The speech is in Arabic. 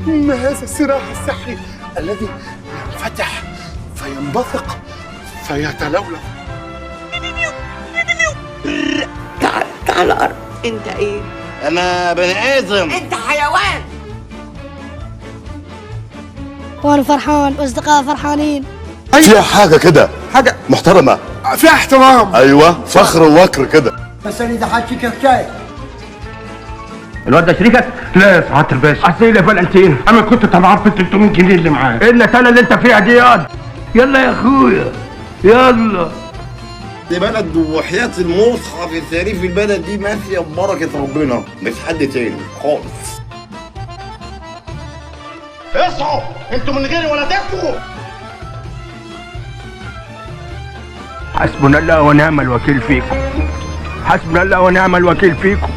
ما هذا الصراع السحري الذي ينفتح فينبثق فيتلولو؟ تعال الأرض. انت ايه؟ انا بني ادم. انت حيوان. وانا فرحان واصدقائي فرحانين. فيها حاجة كده، حاجة محترمة، فيها احترام. ايوه، فخر ووكر كده. بس انا ضحكتك حكايه. الواد ده شريكك؟ لا يا سعاده الباشا، اصل يا فالنتين انا كنت طمعان في 300 جنيه اللي معاه. ايه النساله اللي انت فيها دي ياض؟ يلا يا اخويا يلا. دي بلد وحياة المصحف الشريف، البلد دي ماشية ببركة ربنا، مش حد تاني خالص. اصحوا انتوا من غيري ولا تكفوا. حسبنا الله ونعم الوكيل فيكم، حسبنا الله ونعم الوكيل فيكم.